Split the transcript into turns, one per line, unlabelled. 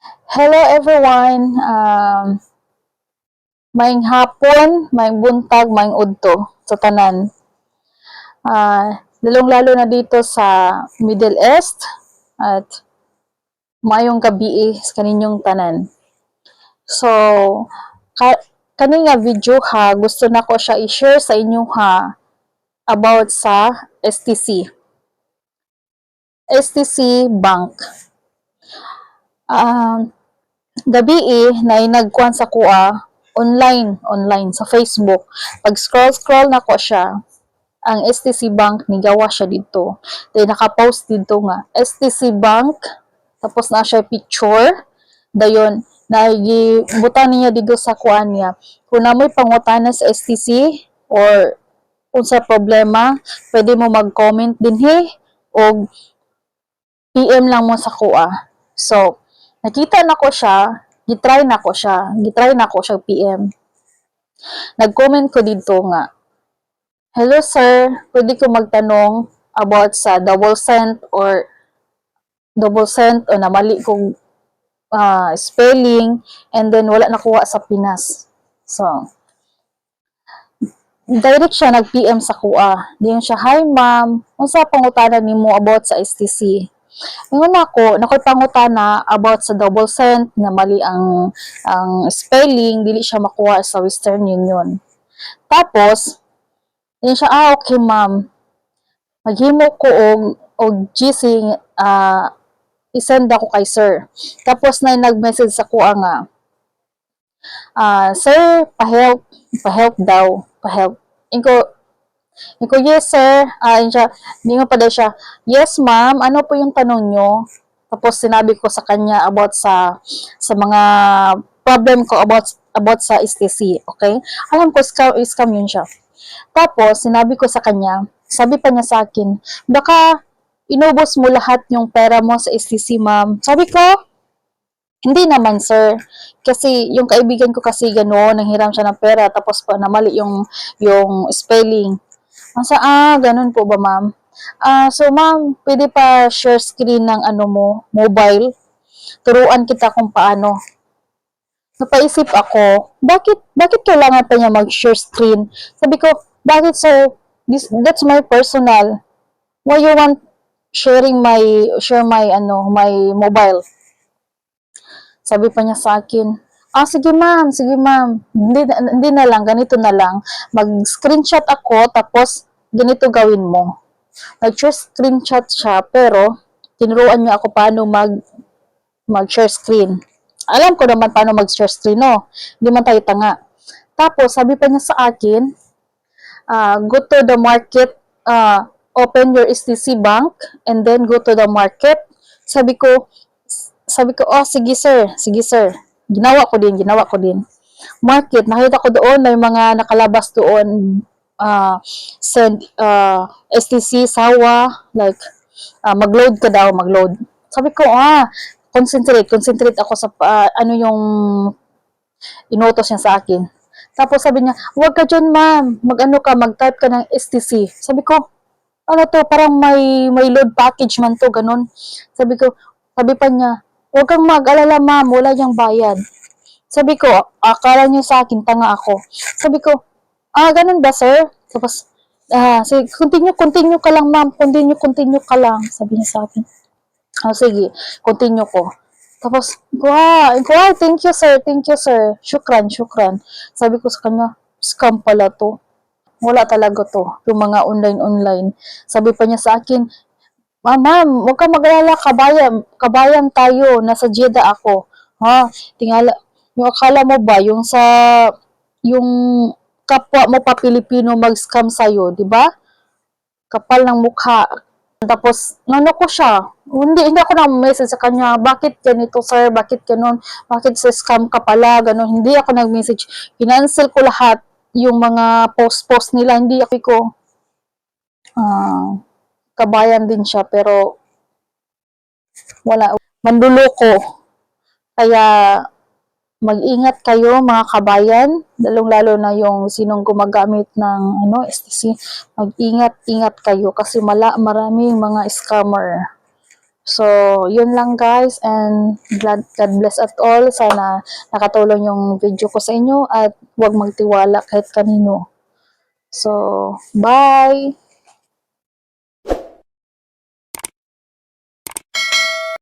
Hello everyone. Maayong hapon, maayong buntag, maayong udto sa tanan. Lalong-lalo na dito sa Middle East at maayong gabi sa kaninyong tanan. So, kani nga video ha, gusto na ko siya i-share sa inyo ha about sa STC. STC Bank. Gabi na nagkuhan sa kuha online sa Facebook. Pag scroll na ko siya, ang STC Bank nigawa siya dito. Then naka-post dito nga STC Bank, tapos na siya picture. Dayon nagibutan niya dito sa kuan niya. Kung namoy pangutana sa STC or unsa problema, pwede mo mag-comment dinhi o PM lang mo sa kuha. So, nakita na ko siya, gitry na ko siya PM. Nag-comment ko dito nga, hello sir, pwede ko magtanong about sa double cent o namali kong spelling and then wala nakuha sa Pinas. So, direct siya nag-PM sa kuha. Diyon siya, hi ma'am, unsa pangutana nimo about sa STC? Ingon nako'y pangutana about sa double cent na mali ang spelling, dili siya makuha sa Western Union. Tapos, yun siya, okay ma'am. Maghimo ko og GC, isend ako kay sir. Tapos na nag-message sa kuha nga, sir, pa-help daw. Inko, yes sir. Hindi nga pala siya, yes ma'am, ano po yung tanong nyo? Tapos sinabi ko sa kanya about sa mga problem ko about sa STC, okay? Alam ko scam yun siya. Tapos sinabi ko sa kanya, sabi pa niya sa akin, baka inubos mo lahat yung pera mo sa STC ma'am. Sabi ko, hindi naman sir. Kasi yung kaibigan ko kasi gano'n, nanghiram siya ng pera tapos pa namali yung spelling. Ganun po ba, ma'am? So, ma'am, pwede pa share screen ng mobile? Turuan kita kung paano. Napaisip ako, bakit kailangan pa niya mag-share screen? Sabi ko, bakit sir? That's my personal. Why you want share my mobile? Sabi pa niya sa akin, sige ma'am. Hindi na lang, ganito na lang. Mag-screenshot ako, tapos ganito gawin mo. Nag-share screenshot siya, pero tinuruan niya ako paano mag-share screen. Alam ko naman paano mag-share screen, no? Hindi man tayo tanga. Tapos, sabi pa niya sa akin, go to the market, open your STC bank, and then go to the market. Sabi ko, sige sir. Ginawa ko din. Market, nakita ko doon, may mga nakalabas doon, send, STC, sawa, like, mag-load ka daw. Sabi ko, concentrate ako sa, yung inutos niya sa akin. Tapos sabi niya, huwag ka dyan ma'am, mag-type ka ng STC. Sabi ko, parang may load package man to, ganun. Sabi pa niya, huwag kang mag-alala ma'am, wala niyang bayad. Sabi ko, akala niyo sa akin, tanga ako. Sabi ko, ganun ba sir? Tapos, sige, continue ka lang ma'am, continue ka lang. Sabi niya sa akin. Sige, continue ko. Tapos, thank you sir. Shukran. Sabi ko sa kanya, scam pala to. Wala talaga to, yung mga online. Sabi pa niya sa akin, ma'am, huwag ka mag-alala, kabayan tayo, nasa Jeddah ako. Tingala, yung akala mo ba, yung kapwa mo pa Pilipino mag-scam sa'yo, di ba? Kapal ng mukha. Tapos, ko siya. Hindi ako nag-message sa kanya, bakit ganito sir, bakit ganun, bakit sa scam ka pala, ganun. Hindi ako nag-message. Kinancel ko lahat yung mga post nila, hindi ako kabayan din siya, pero wala, manluloko. Kaya, mag-ingat kayo mga kabayan, lalong-lalo na yung sinong gumagamit ng STC. Mag-ingat kayo kasi maraming mga scammer. So, yun lang guys, and God bless at all. Sana nakatulong yung video ko sa inyo at huwag magtiwala kahit kanino. So, bye!